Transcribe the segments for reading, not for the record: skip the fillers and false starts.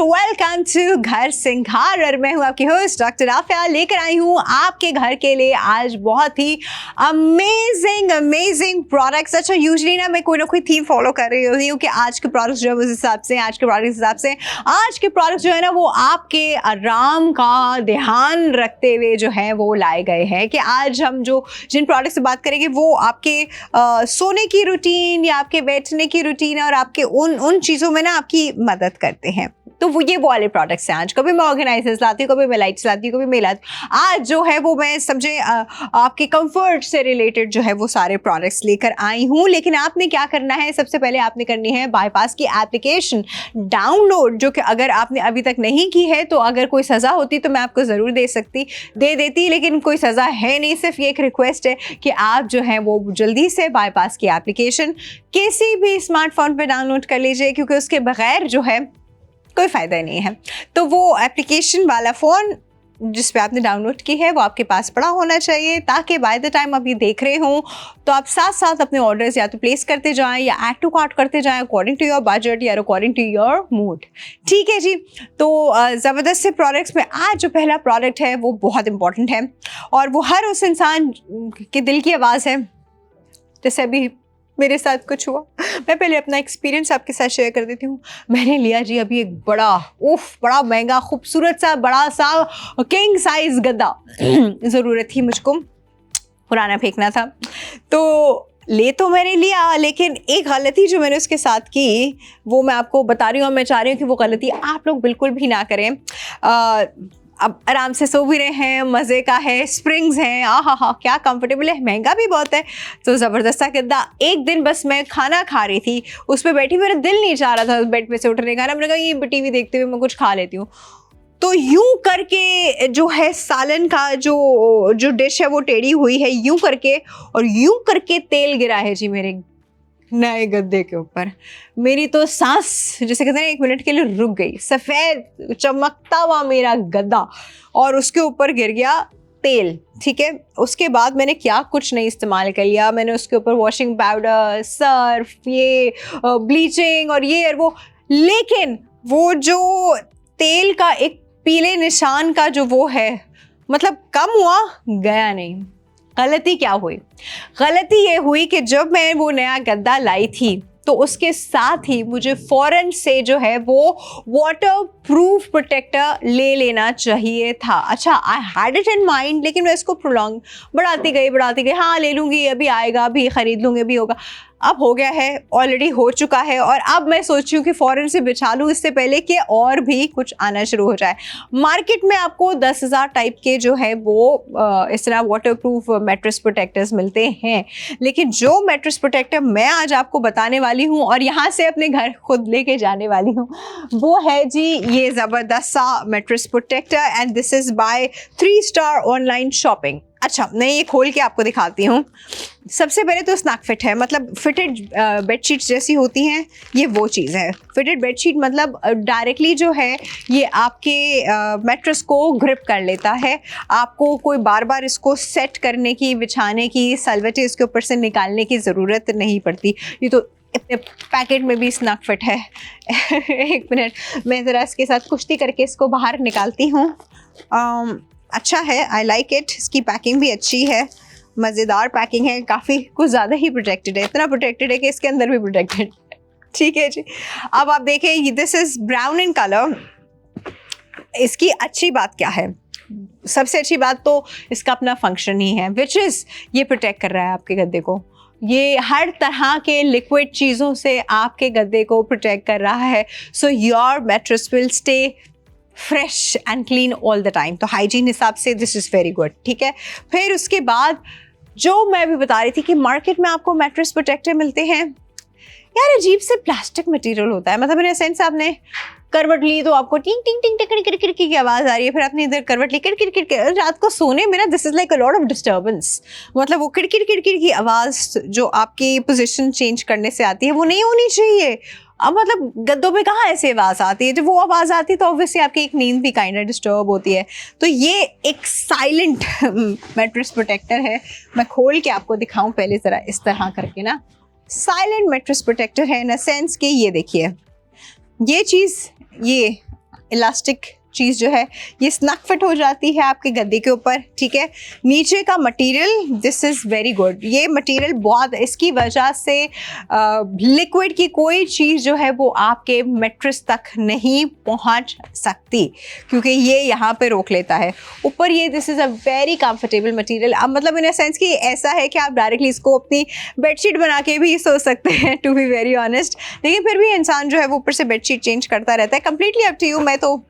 Welcome to घर सिंघार और मैं हूं आपकी होस्ट डॉक्टर आफिया। लेकर आई हूं आपके घर के लिए आज बहुत ही अमेजिंग प्रोडक्ट्स। अच्छा, यूजुअली ना मैं कोई ना कोई थीम फॉलो कर रही होती हूँ कि आज के प्रोडक्ट्स जो है उस हिसाब से आज के प्रोडक्ट्स जो है ना वो आपके आराम का ध्यान रखते हुए जो है वो लाए गए हैं कि आज हम जो जिन प्रोडक्ट्स से बात करेंगे वो आपके सोने की रूटीन या आपके बैठने की रूटीन और आपके उन चीज़ों में ना आपकी मदद करते हैं। तो वो ये वाले प्रोडक्ट्स हैं। आज कभी मैं ऑर्गेनाइजर्स लाती हूँ, कभी मैं लाइट्स लाती हूँ, कभी मैं लाती हूँ। आज जो है वो मैं समझे आपके कंफर्ट से रिलेटेड जो है वो सारे प्रोडक्ट्स लेकर आई हूँ। लेकिन आपने क्या करना है, सबसे पहले आपने करनी है बाईपास की एप्लीकेशन डाउनलोड, जो कि अगर आपने अभी तक नहीं की है तो अगर कोई सज़ा होती तो मैं आपको ज़रूर दे देती, लेकिन कोई सज़ा है नहीं। सिर्फ ये एक रिक्वेस्ट है कि आप जो है वो जल्दी से बाईपास की एप्लीकेशन किसी भी स्मार्टफोन पे डाउनलोड कर लीजिए, क्योंकि उसके बगैर जो है कोई फ़ायदा नहीं है। तो वो एप्लीकेशन वाला फ़ोन जिस पे आपने डाउनलोड की है वो आपके पास पड़ा होना चाहिए, ताकि बाय द टाइम आप ये देख रहे हों तो आप साथ साथ अपने ऑर्डर्स या तो प्लेस करते जाएं या ऐड टू कार्ट करते जाएं अकॉर्डिंग टू योर बजट या अकॉर्डिंग टू योर मूड। ठीक है जी। तो ज़बरदस्त से प्रोडक्ट्स में आज जो पहला प्रोडक्ट है वो बहुत इंपॉर्टेंट है और वो हर उस इंसान के दिल की आवाज़ है। जैसे अभी मेरे साथ कुछ हुआ, मैं पहले अपना एक्सपीरियंस आपके साथ शेयर कर देती हूँ। मैंने लिया जी अभी एक बड़ा महंगा खूबसूरत सा बड़ा सा किंग साइज गद्दा। ज़रूरत थी मुझको, पुराना फेंकना था तो ले तो मैंने लिया, लेकिन एक गलती जो मैंने उसके साथ की वो मैं आपको बता रही हूँ और मैं चाह रही हूँ कि वो गलती आप लोग बिल्कुल भी ना करें। अब आराम से सो भी रहे हैं, मज़े का है, स्प्रिंग्स हैं, हा क्या कंफर्टेबल है, महंगा भी बहुत है। तो ज़बरदस्त गद्दा। एक दिन बस मैं खाना खा रही थी, उस पर बैठी, मेरा दिल नहीं चाह रहा था बेड पे से उठने का ना, मैंने कहा ये टीवी देखते हुए मैं कुछ खा लेती हूँ। तो यूं करके जो है सालन का जो डिश है वो टेढ़ी हुई है यूं करके, और यूं करके तेल गिरा है जी मेरे नए गद्दे के ऊपर। मेरी तो सांस जैसे कहते हैं 1 मिनट के लिए रुक गई। सफ़ेद चमकता हुआ मेरा गद्दा और उसके ऊपर गिर गया तेल। ठीक है, उसके बाद मैंने क्या कुछ नहीं इस्तेमाल कर लिया। मैंने उसके ऊपर वॉशिंग पाउडर, सर्फ, ये ब्लीचिंग और ये और वो, लेकिन वो जो तेल का एक पीले निशान का जो वो है, मतलब कम हुआ गया नहीं। गलती क्या हुई? गलती ये हुई कि जब मैं वो नया गद्दा लाई थी तो उसके साथ ही मुझे फ़ौरन से जो है वो वाटर प्रूफ प्रोटेक्टर ले लेना चाहिए था। अच्छा, I had it in mind, लेकिन मैं इसको प्रोलॉन्ग बढ़ाती गई, हाँ ले लूँगी, अभी आएगा, अभी ख़रीद लूँगी, अभी होगा। अब हो गया है, ऑलरेडी हो चुका है और अब मैं सोच रही हूँ कि फ़ौरन से बिछा लूँ इससे पहले कि और भी कुछ आना शुरू हो जाए। मार्केट में आपको 10,000 टाइप के जो है वो इस तरह वाटर प्रूफ मैट्रेस प्रोटेक्टर्स मिलते हैं, लेकिन जो मैट्रेस प्रोटेक्टर मैं आज आपको बताने वाली हूँ और यहाँ से अपने घर खुद लेके जाने वाली हूँ वो है जी ये ज़बरदस्त सा mattress protector, and this is by 3 star online shopping. अच्छा, मैं ये खोल के आपको दिखाती हूँ। सबसे पहले तो स्नैक फिट है, मतलब फिटेड बेडशीट्स जैसी होती हैं, ये वो चीज़ है। फिटेड बेडशीट मतलब डायरेक्टली जो है ये आपके मैट्रेस को ग्रिप कर लेता है। आपको कोई बार बार इसको सेट करने की, बिछाने की, सलवटें इसके ऊपर से निकालने की ज़रूरत नहीं पड़ती। ये तो इतने पैकेट में भी स्नैक फिट है। एक मिनट, मैं ज़रा इसके साथ कुश्ती करके इसको बाहर निकालती हूँ। अच्छा है, आई लाइक इट। इसकी पैकिंग भी अच्छी है, मज़ेदार पैकिंग है, काफ़ी कुछ ज़्यादा ही प्रोटेक्टेड है, इतना प्रोटेक्टेड है कि इसके अंदर भी प्रोटेक्टेड। ठीक है जी। अब आप देखें, this is brown in colour. इसकी अच्छी बात क्या है? सबसे अच्छी बात तो इसका अपना फंक्शन ही है, विच इज़ ये प्रोटेक्ट कर रहा है आपके गद्दे को। ये हर तरह के लिक्विड चीज़ों से आपके गद्दे को प्रोटेक्ट कर रहा है। So your mattress will stay fresh and clean all the time. तो हाइजीन हिसाब से दिस इज़ वेरी गुड। ठीक है, फिर उसके बाद जो मैं भी बता रही थी कि मार्केट में आपको मैट्रेस प्रोटेक्टर मिलते हैं, यार अजीब से प्लास्टिक मटेरियल होता है। मतलब इन सेंस आपने करवट ली तो आपको टिंग टिंग टिंग टिकड़ी किड़की की आवाज़ आ रही है, फिर आपने इधर करवट ली किड़किड़ किड़की, रात को सोने में ना this is like a lot of disturbance. मतलब वो किड़किड़ किड़किड़ की आवाज़ जो आपकी पोजीशन चेंज करने से आती है वो नहीं होनी चाहिए। अब मतलब गद्दों पे कहाँ ऐसी आवाज़ आती है? जब वो आवाज़ आती है तो ऑब्वियसली आपकी एक नींद भी काइंड ऑफ डिस्टर्ब होती है। तो ये एक साइलेंट मैट्रेस प्रोटेक्टर है। मैं खोल के आपको दिखाऊं पहले ज़रा इस तरह करके ना। साइलेंट मैट्रेस प्रोटेक्टर है इन अ सेंस कि ये देखिए, ये चीज़ ये इलास्टिक चीज़ जो है ये स्नक फिट हो जाती है आपके गद्दे के ऊपर, ठीक है। नीचे का material, this is very good. ये मटेरियल बहुत, इसकी वजह से लिक्विड की कोई चीज़ जो है वो आपके मैट्रेस तक नहीं पहुंच सकती, क्योंकि ये यहाँ पे रोक लेता है। ऊपर ये this is a very comfortable material. अब मतलब इन अ सेंस कि ऐसा है कि आप डायरेक्टली इसको अपनी बेडशीट बना के भी सो सकते हैं, टू बी वेरी ऑनेस्ट। लेकिन फिर भी इंसान जो है वो ऊपर से बेडशीट चेंज करता रहता है, कंप्लीटली अप टू यू। मैं तो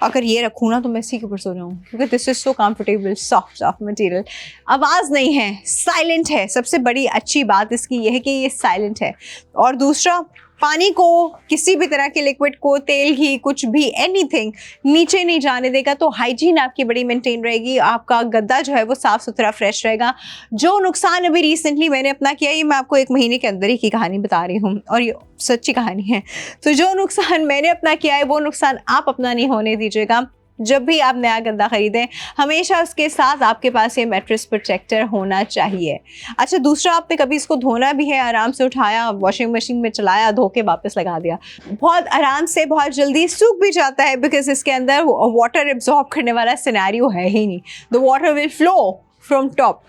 अगर ये रखूँ ना तो मैं इसी के ऊपर सो जाऊँ, क्योंकि this is so comfortable, soft material. आवाज़ नहीं है, साइलेंट है। सबसे बड़ी अच्छी बात इसकी ये है कि ये साइलेंट है। और दूसरा, पानी को, किसी भी तरह के लिक्विड को, तेल, घी, कुछ भी, एनीथिंग नीचे नहीं जाने देगा। तो हाइजीन आपकी बड़ी मेंटेन रहेगी, आपका गद्दा जो है वो साफ़ सुथरा फ्रेश रहेगा। जो नुकसान अभी रिसेंटली मैंने अपना किया, ये मैं आपको 1 महीने के अंदर ही की कहानी बता रही हूँ और ये सच्ची कहानी है। तो जो नुकसान मैंने अपना किया है वो नुकसान आप अपना नहीं होने दीजिएगा। जब भी आप नया गद्दा खरीदें, हमेशा उसके साथ आपके पास ये मैट्रेस प्रोटेक्टर होना चाहिए। अच्छा, दूसरा, आपने कभी इसको धोना भी है, आराम से उठाया, वॉशिंग मशीन में चलाया, धो के वापस लगा दिया, बहुत आराम से, बहुत जल्दी सूख भी जाता है, बिकॉज इसके अंदर वाटर एब्जॉर्ब करने वाला सिनेरियो है ही नहीं। The water will flow from top.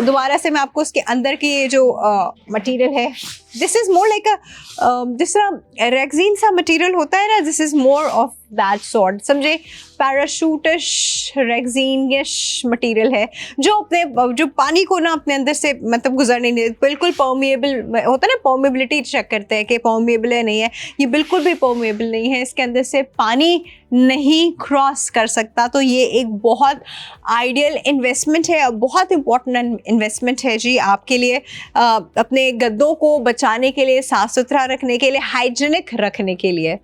दोबारा से मैं आपको उसके अंदर की ये जो मटेरियल है, दिस इज़ मोर लाइक जिस तरह रेक्सीन सा मटेरियल होता है ना, this is more of that sort, समझे, पैराशूटिश रेक्सीनिश मटेरियल है, जो अपने, जो पानी को ना अपने अंदर से मतलब गुजरने नहीं देता। बिल्कुल परमिएबल होता है ना, परमिएबिलिटी चेक करते हैं कि परमिएबल है नहीं है, ये बिल्कुल भी परमिएबल नहीं है, इसके अंदर से पानी नहीं क्रॉस कर सकता। तो ये एक बहुत आइडियल इन्वेस्टमेंट है, बहुत इंपॉर्टेंट इन्वेस्टमेंट है जी आपके लिए, अपने गद्दों को बचाने के लिए, साफ़ सुथरा रखने के लिए, हाइजीनिक रखने के लिए।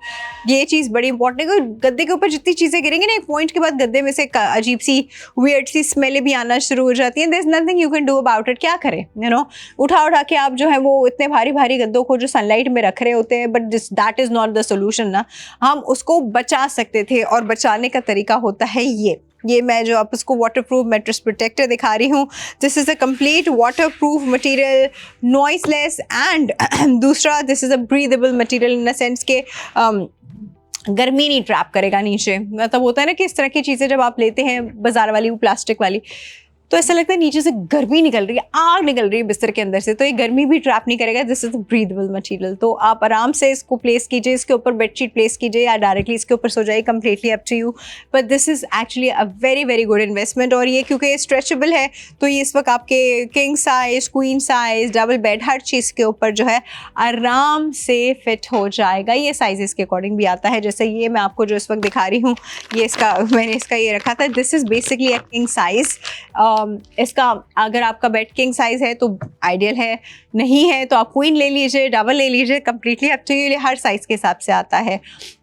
ये चीज़ बड़ी इंपॉर्टेंट है। गद्दे के ऊपर जितनी चीज़ें गिरेंगी ना, एक पॉइंट के बाद गद्दे में से अजीब सी, वियर्ड सी स्मेलें भी आना शुरू हो जाती हैं। There is nothing you can do about it. क्या करें, यू नो, उठा के आप जो है वो इतने भारी भारी गद्दों को जो सनलाइट में रख रहे होते हैं, but that is not the solution ना। हम उसको बचा सकते थे, और बचाने का तरीका होता है ये मैं जो आप उसको वाटरप्रूफ मैट्रेस प्रोटेक्टर दिखा रही हूँ। This is a complete waterproof material, noiseless, and दूसरा, this is a breathable material in the sense के गर्मी नहीं ट्रैप करेगा नीचे। मतलब होता है ना कि इस तरह की चीज़ें जब आप लेते हैं बाजार वाली, वो प्लास्टिक वाली, तो ऐसा लगता है नीचे से गर्मी निकल रही है, आग निकल रही है बिस्तर के अंदर से, तो ये गर्मी भी ट्रैप नहीं करेगा। This is breathable material. तो आप आराम से इसको प्लेस कीजिए, इसके ऊपर बेडशीट प्लेस कीजिए, या डायरेक्टली इसके ऊपर सो जाइए, completely up to you. But this is actually a very very good investment. और ये क्योंकि स्ट्रेचेबल है, तो ये इस वक्त आपके king size, queen size, double bed, हर चीज़ के ऊपर जो है आराम से फिट हो जाएगा। ये साइजेस के अकॉर्डिंग भी आता है। जैसे ये मैं आपको जो इस वक्त दिखा रही हूँ, ये इसका, मैंने इसका ये रखा था, this is basically a king size. इसका अगर आपका बेड किंग साइज है तो आइडियल है, नहीं है तो आप क्वीन ले लीजिए, डबल ले लीजिए, कंप्लीटली अप टू यू, हर साइज के हिसाब से आता है।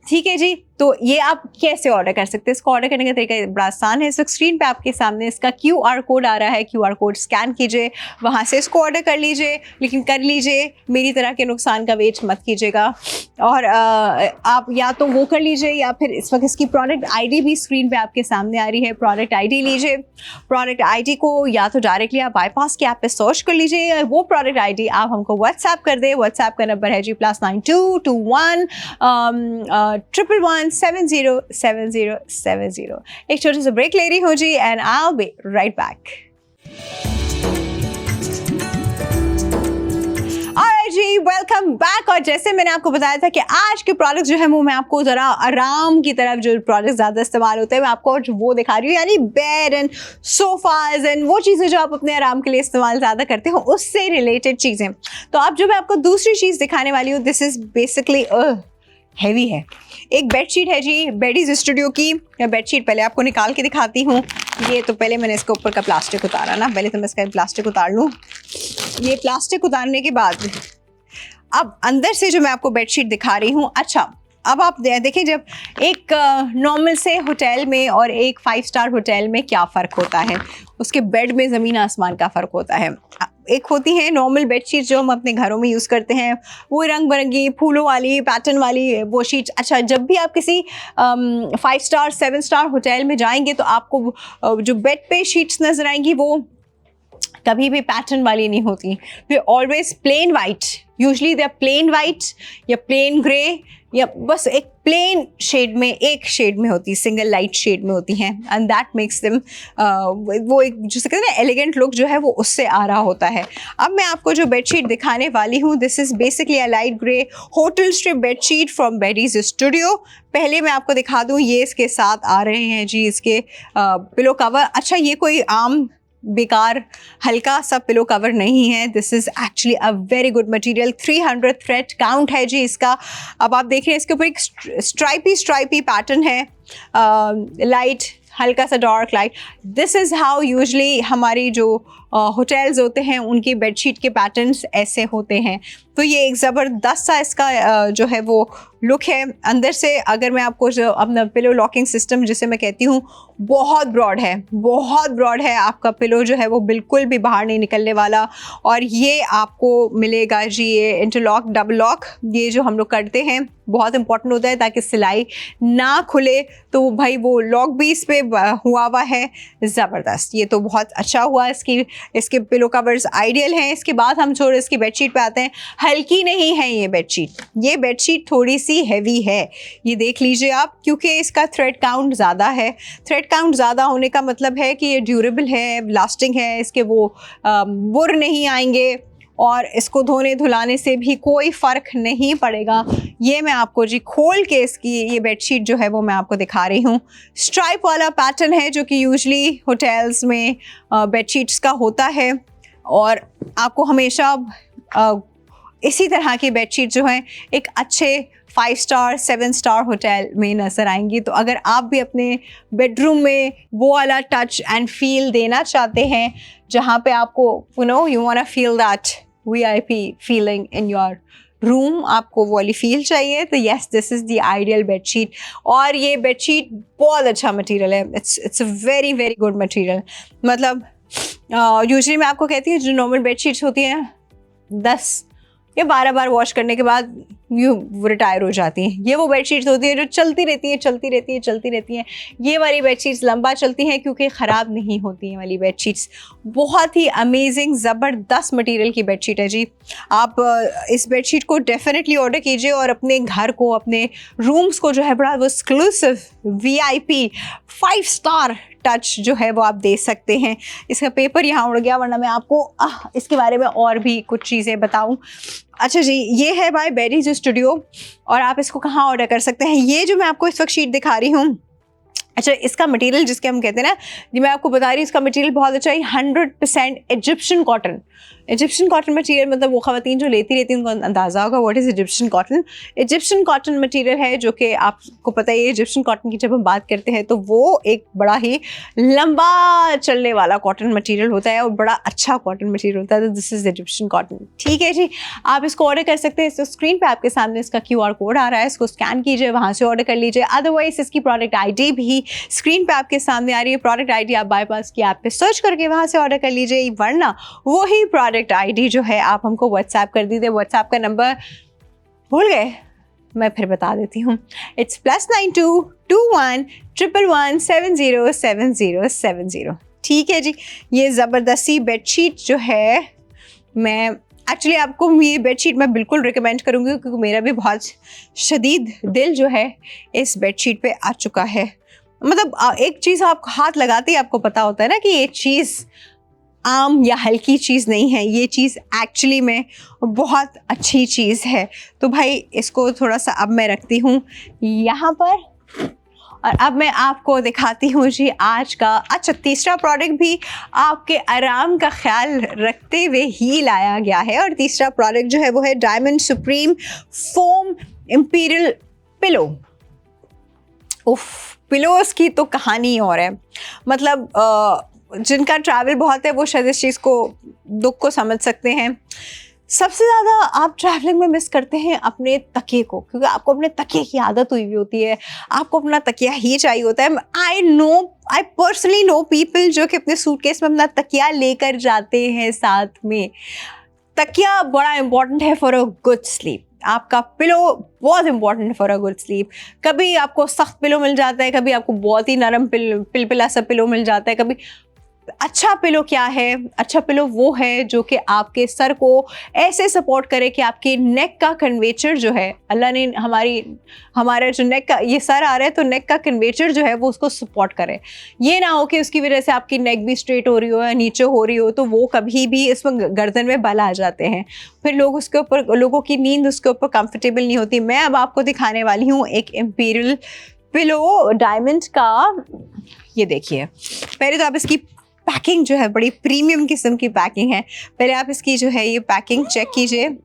ठीक है जी। तो ये आप कैसे ऑर्डर कर सकते हैं? इसको ऑर्डर करने का तरीका बड़ा आसान है। इस वक्त स्क्रीन पे आपके सामने इसका QR कोड आ रहा है, QR कोड स्कैन कीजिए, वहाँ से इसको ऑर्डर कर लीजिए। लेकिन कर लीजिए, मेरी तरह के नुकसान का वेट मत कीजिएगा। और आप या तो वो कर लीजिए, या फिर इस वक्त इसकी प्रोडक्ट ID भी स्क्रीन पे आपके सामने आ रही है, प्रोडक्ट ID लीजिए। प्रोडक्ट ID को या तो डायरेक्टली आप बाईपास के ऐप पे सर्च कर लीजिए, या वो प्रोडक्ट ID आप हमको व्हाट्सएप कर दें। व्हाट्सएप का नंबर है जी +9221 111707070। एक छोटे से ब्रेक ले रही हूँ जी, and I will be right back. जी, वेलकम बैक। और जैसे मैंने आपको बताया था कि आज के प्रोडक्ट जो है वो मैं आपको ज़रा आराम की तरफ, जो प्रोडक्ट ज़्यादा इस्तेमाल होते हैं, मैं आपको वो दिखा रही हूँ, यानी बेड एंड सोफाज एंड वो चीज़ें जो आप अपने आराम के लिए इस्तेमाल ज़्यादा करते हो, उससे रिलेटेड चीज़ें। तो अब जो मैं आपको दूसरी चीज़ दिखाने वाली हूँ, दिस इज़ बेसिकली हैवी है। एक बेडशीट है जी, बेडीज स्टूडियो की बेडशीट। पहले आपको निकाल के दिखाती हूँ। ये तो पहले मैंने इसके ऊपर का प्लास्टिक उतारा ना, पहले तो मैं इसका प्लास्टिक उतार लूँ। ये प्लास्टिक उतारने के बाद अब अंदर से जो मैं आपको बेडशीट दिखा रही हूँ। अच्छा, अब आप देखें, जब एक नॉर्मल से होटल में और एक 5 स्टार होटल में क्या फ़र्क होता है, उसके बेड में ज़मीन आसमान का फ़र्क होता है। एक होती है नॉर्मल बेडशीट जो हम अपने घरों में यूज़ करते हैं, वो रंग बिरंगी फूलों वाली, पैटर्न वाली वो शीट्स। अच्छा, जब भी आप किसी 5 स्टार 7 स्टार होटल में जाएंगे तो आपको जो बेड पे शीट्स नज़र आएंगी, वो कभी भी पैटर्न वाली नहीं होती, वे always plain white, usually they are plain white या प्लेन ग्रे या बस एक प्लेन शेड में, एक शेड में होती है, सिंगल लाइट शेड में होती हैं, एंड दैट मेक्स देम वो एक जिसे कहते हैं ना एलिगेंट लुक जो है वो उससे आ रहा होता है। अब मैं आपको जो बेडशीट दिखाने वाली हूँ, this is basically a light grey hotel strip bedsheet from Beddies studio. पहले मैं आपको दिखा दूँ, ये इसके साथ आ रहे हैं जी इसके पिलो कवर। अच्छा, ये कोई आम बेकार हल्का सा पिलो कवर नहीं है, this is actually a very good material. 300 thread count है जी इसका। अब आप देख रहे हैं इसके ऊपर एक स्ट्राइपी पैटर्न है, लाइट हल्का सा dark light. This is how usually हमारी जो होटल्स होते हैं उनकी बेडशीट के पैटर्न्स ऐसे होते हैं। तो ये एक ज़बरदस्त सा इसका जो है वो लुक है। अंदर से अगर मैं आपको जो अपना पिलो लॉकिंग सिस्टम जिसे मैं कहती हूँ, बहुत ब्रॉड है, बहुत ब्रॉड है। आपका पिलो जो है वो बिल्कुल भी बाहर नहीं निकलने वाला। और ये आपको मिलेगा जी ये इंटरलॉक डबल लॉक, ये जो हम लोग करते हैं बहुत इंपॉर्टेंट होता है ताकि सिलाई ना खुले। तो भाई वो लॉक भी इस पे हुआ है, ज़बरदस्त। ये तो बहुत अच्छा हुआ। इसके पिलो कवर्स आइडियल हैं। इसके बाद हम छोड़ इसकी बेडशीट पे आते हैं। हल्की नहीं है ये बेडशीट थोड़ी सी हैवी है, ये देख लीजिए आप, क्योंकि इसका थ्रेड काउंट ज़्यादा है। थ्रेड काउंट ज़्यादा होने का मतलब है कि ये ड्यूरेबल है, लास्टिंग है, इसके वो बुर नहीं आएंगे और इसको धोने धुलाने से भी कोई फ़र्क नहीं पड़ेगा। ये मैं आपको जी खोल के इसकी ये बेडशीट जो है वो मैं आपको दिखा रही हूँ। स्ट्राइप वाला पैटर्न है जो कि यूजली होटल्स में बेडशीट्स का होता है, और आपको हमेशा इसी तरह की बेडशीट जो है एक अच्छे 5 स्टार 7 स्टार होटल में नज़र आएंगी। तो अगर आप भी अपने बेडरूम में वो वाला टच एंड फील देना चाहते हैं जहाँ पे आपको you want to feel that VIP feeling in your room, आपको वो वाली फील चाहिए, तो yes this is the ideal bedsheet. और ये बेडशीट बहुत अच्छा मटेरियल है, it's a very very good material. मतलब यूजुअली मैं आपको कहती हूँ जो नॉर्मल बेडशीट्स होती हैं 10 या 12 बार वॉश करने के बाद यूँ रिटायर हो जाती हैं, ये वो बेडशीट्स होती हैं जो चलती रहती हैं। ये वाली बेडशीट्स लंबा चलती हैं क्योंकि ख़राब नहीं होती हैं वाली बेडशीट्स। बहुत ही अमेजिंग ज़बरदस्त मटेरियल की बेडशीट है जी। आप इस बेडशीट को डेफिनेटली ऑर्डर कीजिए और अपने घर को, अपने रूम्स को जो है बड़ा वो एक्सक्लूसिव VIP 5 स्टार टच जो है वो आप दे सकते हैं। इसका पेपर यहाँ उड़ गया, वरना मैं आपको इसके बारे में और भी कुछ चीज़ें बताऊँ। अच्छा जी, ये है बाय बेडीज स्टूडियो और आप इसको कहाँ ऑर्डर कर सकते हैं। ये जो मैं आपको इस वक्त शीट दिखा रही हूँ, अच्छा इसका मटेरियल जिसके हम कहते हैं ना, ये मैं आपको बता रही हूँ, इसका मटेरियल बहुत अच्छा है। 100% इजिप्शियन कॉटन मटेरियल, मतलब वो ख़वातीन जो लेती रहती हैं उनको अंदाज़ा होगा what is Egyptian cotton material है, जो कि आपको पता है इजिप्शियन कॉटन की जब हम बात करते हैं तो वो एक बड़ा ही लंबा चलने वाला कॉटन मटेरियल होता है और बड़ा अच्छा कॉटन मटेरियल होता है। तो दिस इज़ इजिप्शियन कॉटन, ठीक है जी। आप इसको ऑर्डर कर सकते हैं। तो स्क्रीन पर आपके सामने इसका QR कोड आ रहा है, इसको स्कैन कीजिए, वहाँ से ऑर्डर कर लीजिए। अदरवाइज इसकी प्रोडक्ट ID भी स्क्रीन पे आपके सामने आ रही है। प्रोडक्ट ID आप बाईपास की ऐप पे सर्च करके वहाँ से ऑर्डर कर लीजिए, वरना वही प्रोडक्ट ID जो है आप हमको व्हाट्सएप कर दीजिए। व्हाट्सएप का नंबर भूल गए, मैं फिर बता देती हूँ, इट्स +92 21 111 707070। ठीक है जी। ये ज़बरदस्ती बेडशीट जो है, मैं एक्चुअली आपको ये बेडशीट मैं बिल्कुल रिकमेंड करूँगी क्योंकि मेरा भी बहुत शदीद दिल जो है इस बेडशीट पे आ चुका है। मतलब एक चीज़ आप हाथ लगाते ही आपको पता होता है ना कि ये चीज़ आम या हल्की चीज़ नहीं है, ये चीज़ एक्चुअली में बहुत अच्छी चीज़ है। तो भाई इसको थोड़ा सा अब मैं रखती हूँ यहाँ पर और अब मैं आपको दिखाती हूँ जी आज का। अच्छा, तीसरा प्रोडक्ट भी आपके आराम का ख्याल रखते हुए ही लाया गया है और तीसरा प्रोडक्ट जो है वो है diamond supreme foam imperial pillow. उफ, पिलोस की तो कहानी और है। मतलब जिनका ट्रैवल बहुत है वो शायद इस चीज़ को, दुख को समझ सकते हैं। सबसे ज़्यादा आप ट्रैवलिंग में मिस करते हैं अपने तकिए को, क्योंकि आपको अपने तकिए की आदत हुई होती है, आपको अपना तकिया ही चाहिए होता है। आई पर्सनली नो पीपल जो कि अपने सूटकेस में अपना तकिया लेकर जाते हैं साथ में। तकिया बड़ा इंपॉर्टेंट है फॉर अ गुड स्लीप। आपका पिलो बहुत important for a good sleep. कभी आपको सख्त पिलो मिल जाता है, कभी आपको बहुत ही नरम पिलपिला सा पिलो मिल जाता है, कभी अच्छा पिलो क्या है? अच्छा पिलो वो है जो कि आपके सर को ऐसे सपोर्ट करे कि आपके नेक का कर्वेचर जो है, अल्लाह ने हमारा जो नेक का ये सर आ रहा है तो नेक का कर्वेचर जो है वो उसको सपोर्ट करे। ये ना हो कि उसकी वजह से आपकी नेक भी स्ट्रेट हो रही हो या नीचे हो रही हो, तो वो कभी भी इसमें गर्दन में बल आ जाते हैं, फिर लोगों की नींद उसके ऊपर कंफर्टेबल नहीं होती। मैं अब आपको दिखाने वाली हूँ एक इम्पीरियल पिलो डायमंड का। ये देखिए, पहले तो आप इसकी पैकिंग जो है बड़ी प्रीमियम किस्म की पैकिंग है। पहले आप इसकी जो है ये पैकिंग चेक कीजिए।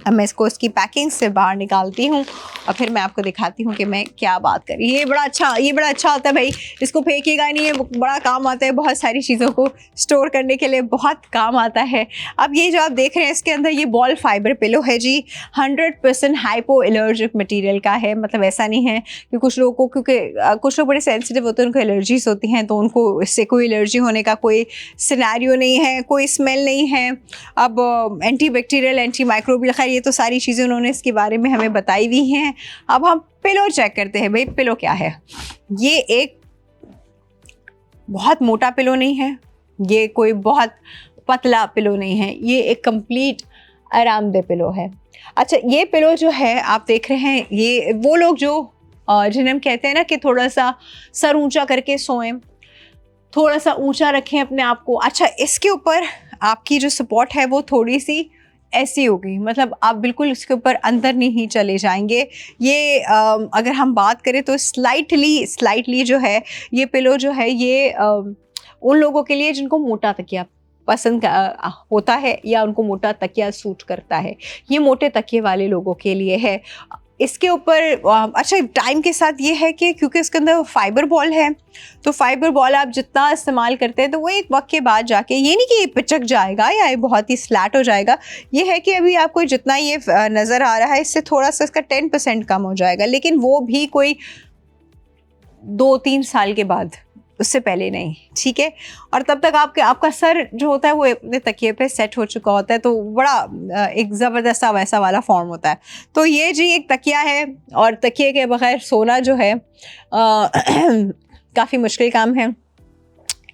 अब मैं इसको इसकी पैकिंग से बाहर निकालती हूँ और फिर मैं आपको दिखाती हूँ कि मैं क्या बात कर रही हूँ। ये बड़ा अच्छा होता है भाई, इसको फेंकिएगा नहीं, है बड़ा काम आता है, बहुत सारी चीज़ों को स्टोर करने के लिए बहुत काम आता है। अब ये जो आप देख रहे हैं इसके अंदर ये बॉल फाइबर पिलो है जी, 100% हाइपो एलर्जिक मटीरियल का है। मतलब ऐसा नहीं है कि कुछ लोगों को, क्योंकि कुछ लोग बड़े सेंसिटिव होते हैं, उनको एलर्जीज होती हैं, तो उनको इससे कोई एलर्जी होने का कोई सिनेरियो नहीं है, कोई स्मेल नहीं है। अब एंटी बैक्टीरियल, एंटी माइक्रोबियल, खैर ये तो सारी चीज़ें उन्होंने इसके बारे में हमें बताई हुई हैं। अब हम पिलो चेक करते हैं भाई, पिलो क्या है। ये एक बहुत मोटा पिलो नहीं है, ये कोई बहुत पतला पिलो नहीं है, ये एक कंप्लीट आरामदेह पिलो है। अच्छा, ये पिलो जो है आप देख रहे हैं, ये वो लोग जो जिन्हें हम कहते हैं ना कि थोड़ा सा सर ऊंचा करके सोएं, थोड़ा सा ऊंचा रखें अपने आप को। अच्छा, इसके ऊपर आपकी जो सपोर्ट है वो थोड़ी सी ऐसी होगी, मतलब आप बिल्कुल इसके ऊपर अंदर नहीं चले जाएंगे। ये अगर हम बात करें तो स्लाइटली जो है ये पिलो जो है ये उन लोगों के लिए जिनको मोटा तकिया पसंद होता है या उनको मोटा तकिया सूट करता है, ये मोटे तकिए वाले लोगों के लिए है। इसके ऊपर अच्छा, टाइम के साथ ये है कि क्योंकि इसके अंदर फाइबर बॉल है, तो फाइबर बॉल आप जितना इस्तेमाल करते हैं तो वो एक वक्त के बाद जाके, ये नहीं कि ये पिचक जाएगा या ये बहुत ही फ्लैट हो जाएगा, ये है कि अभी आपको जितना ये नज़र आ रहा है इससे थोड़ा सा इसका 10% कम हो जाएगा, लेकिन वो भी कोई 2-3 साल के बाद, उससे पहले नहीं, ठीक है। और तब तक आपका सर जो होता है वो अपने तकिए पे सेट हो चुका होता है, तो बड़ा एक ज़बरदस्त सा वैसा वाला फॉर्म होता है। तो ये जी एक तकिया है, और तकिए के बगैर सोना जो है काफ़ी मुश्किल काम है,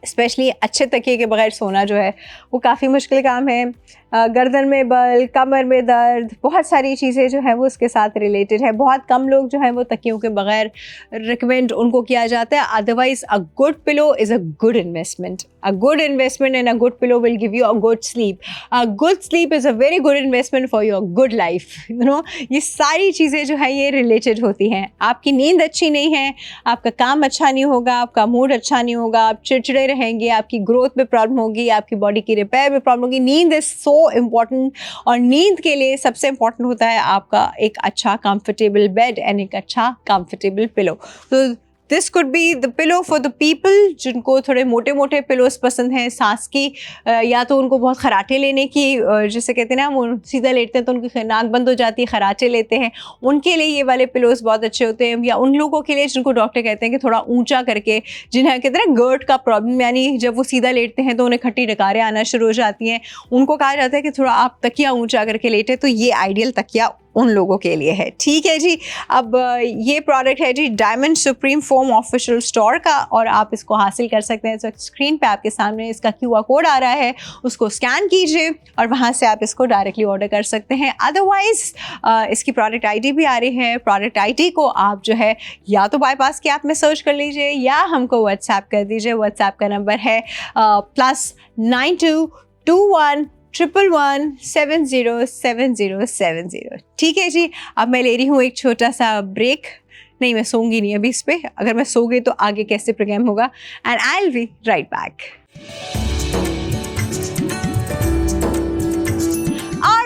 स्पेशली अच्छे तकिए के बगैर सोना जो है वो काफ़ी मुश्किल काम है। गर्दन में बल, कमर में दर्द, बहुत सारी चीज़ें जो है वो उसके साथ रिलेटेड है। बहुत कम लोग जो हैं वो तकियों के बगैर रिकमेंड उनको किया जाता है। Otherwise a good pillow is a good investment. A good investment and a good pillow will give you a good sleep. A good sleep is a very good investment for your good life. You know, ये सारी चीज़ें जो है ये related होती हैं। आपकी नींद अच्छी नहीं है, आपका काम अच्छा नहीं होगा, आपका मूड अच्छा नहीं होगा, आप चिड़चिड़े रहेंगे, आपकी ग्रोथ में प्रॉब्लम होगी, आपकी बॉडी की रिपेयर में प्रॉब्लम होगी। नींद इज़ सो इम्पॉर्टेंट, और नींद के लिए सबसे इम्पॉर्टेंट होता है आपका एक अच्छा कंफर्टेबल बेड एंड एक अच्छा कंफर्टेबल पिलो। तो this could be the pillow for the people जिनको थोड़े मोटे मोटे पिलोस पसंद हैं, सांस की, या तो उनको बहुत खराटे लेने की, जैसे कहते हैं ना, वो सीधा लेटते हैं तो उनकी नाक बंद हो जाती है, खराटे लेते हैं, उनके लिए ये वाले पिलोस बहुत अच्छे होते हैं। या उन लोगों के लिए जिनको डॉक्टर कहते हैं कि थोड़ा ऊंचा करके, जिन्हें कहते हैं ना गर्ट का प्रॉब्लम, यानी जब वो सीधा लेटते हैं तो उन्हें खट्टी डकारें आना शुरू हो जाती हैं, उनको कहा जाता है कि थोड़ा आप तकिया ऊँचा करके लेटे, तो ये आइडियल तकिया उन लोगों के लिए है, ठीक है जी। अब ये प्रोडक्ट है जी diamond supreme foam official store का, और आप इसको हासिल कर सकते हैं। तो स्क्रीन पे आपके सामने इसका QR कोड आ रहा है, उसको स्कैन कीजिए और वहाँ से आप इसको डायरेक्टली ऑर्डर कर सकते हैं। अदरवाइज इसकी प्रोडक्ट ID भी आ रही है। प्रोडक्ट ID को आप जो है या तो बाईपास के ऐप में सर्च कर लीजिए या हमको व्हाट्सएप कर दीजिए। व्हाट्सएप का नंबर है +9221 111707070। ठीक है जी। अब मैं ले रही हूँ एक छोटा सा ब्रेक। नहीं, मैं सोऊंगी नहीं अभी इस पे, अगर मैं सो गई तो आगे कैसे प्रोग्राम होगा। And I will be right back.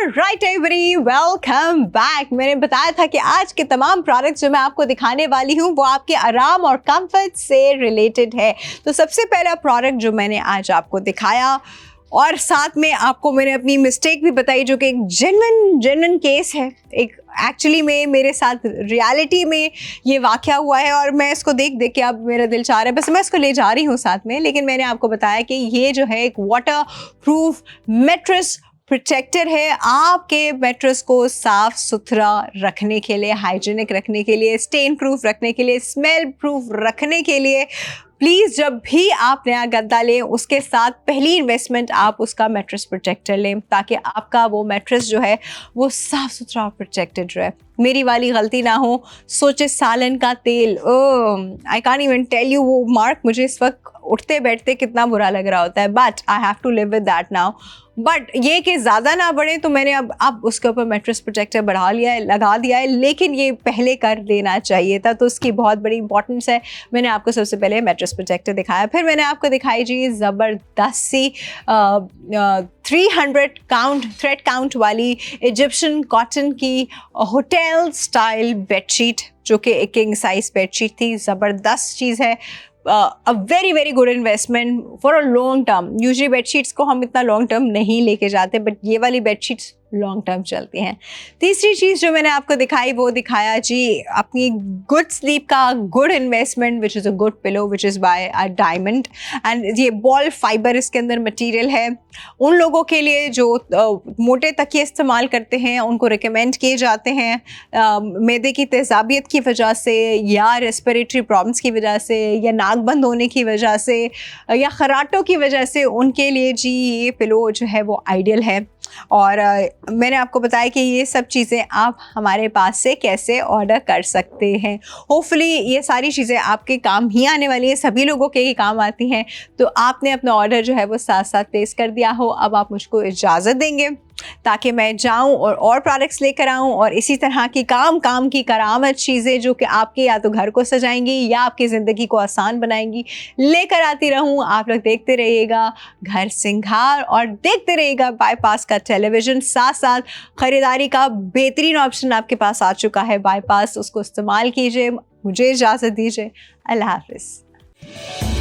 Right every, welcome back. मैंने बताया था कि आज के तमाम प्रोडक्ट्स जो मैं आपको दिखाने वाली हूँ वो आपके आराम और कंफर्ट से रिलेटेड है। तो सबसे पहला प्रोडक्ट जो मैंने आज आपको दिखाया, और साथ में आपको मैंने अपनी मिस्टेक भी बताई, जो कि एक जेन्युइन केस है। एक एक्चुअली में मेरे साथ रियलिटी में ये वाक़या हुआ है, और मैं इसको देख के अब मेरा दिल चाह रहा है बस मैं इसको ले जा रही हूँ साथ में। लेकिन मैंने आपको बताया कि ये जो है एक वाटर प्रूफ मैट्रेस प्रोटेक्टर है, आपके मैट्रेस को साफ़ सुथरा रखने के लिए, हाइजीनिक रखने के लिए, स्टेन प्रूफ रखने के लिए, स्मेल प्रूफ रखने के लिए, प्लीज़ जब भी आप नया गद्दा लें उसके साथ पहली इन्वेस्टमेंट आप उसका मैट्रेस प्रोटेक्टर लें, ताकि आपका वो मैट्रेस जो है वो साफ़ सुथरा और प्रोटेक्टेड रहे। मेरी वाली गलती ना हो। सोचे सालन का तेल, I can't even tell you, वो मार्क मुझे इस वक्त उठते बैठते कितना बुरा लग रहा होता है, but I have to live with that now. But ये कि ज़्यादा ना बढ़े तो मैंने अब उसके ऊपर मैट्रेस प्रोटेक्टर बढ़ा लिया है, लगा दिया है, लेकिन ये पहले कर देना चाहिए था, तो उसकी बहुत बड़ी इंपॉर्टेंस है। मैंने आपको सबसे पहले मैट्रेस प्रोटेक्टर दिखाया, फिर मैंने आपको दिखाई जी ज़बरदस्त सी 300 काउंट थ्रेड काउंट वाली इजिप्शियन कॉटन की होटल स्टाइल बेडशीट, जो कि एक किंग साइज बेडशीट थी। ज़बरदस्त चीज़ है, अ very very good investment for a long term. Usually bedsheets को हम इतना लॉन्ग टर्म नहीं लेके जाते, बट ये वाली बेडशीट्स लॉन्ग टर्म चलती हैं। तीसरी चीज़ जो मैंने आपको दिखाई वो दिखाया जी अपनी गुड स्लीप का good investment, which is a good pillow which is by a diamond, and ये बॉल फाइबर इसके अंदर मटेरियल है। उन लोगों के लिए जो मोटे तकिए इस्तेमाल करते हैं उनको रिकमेंड किए जाते हैं मैदे की तेज़ाबियत की वजह से, या रेस्पिरेटरी प्रॉब्लम्स की वजह से, या नाक बंद होने की वजह से, या खराटों की वजह से, उनके लिए जी ये पिलो जो है वो आइडियल है। और मैंने आपको बताया कि ये सब चीज़ें आप हमारे पास से कैसे ऑर्डर कर सकते हैं। होपफुली ये सारी चीज़ें आपके काम ही आने वाली है, सभी लोगों के ही काम आती हैं। तो आपने अपना ऑर्डर जो है वो साथ साथ प्लेस कर दिया हो, अब आप मुझको इजाज़त देंगे ताकि मैं जाऊं और प्रोडक्ट्स लेकर आऊं, और इसी तरह की काम की करामत चीज़ें जो कि आपके या तो घर को सजाएंगी या आपकी ज़िंदगी को आसान बनाएंगी लेकर आती रहूं। आप लोग देखते रहिएगा घर सिंगार और देखते रहिएगा बाईपास का टेलीविज़न। साथ साथ ख़रीदारी का बेहतरीन ऑप्शन आपके पास आ चुका है बाईपास, उसको इस्तेमाल कीजिए। मुझे इजाज़त दीजिए, अल्लाह हाफ़िज़।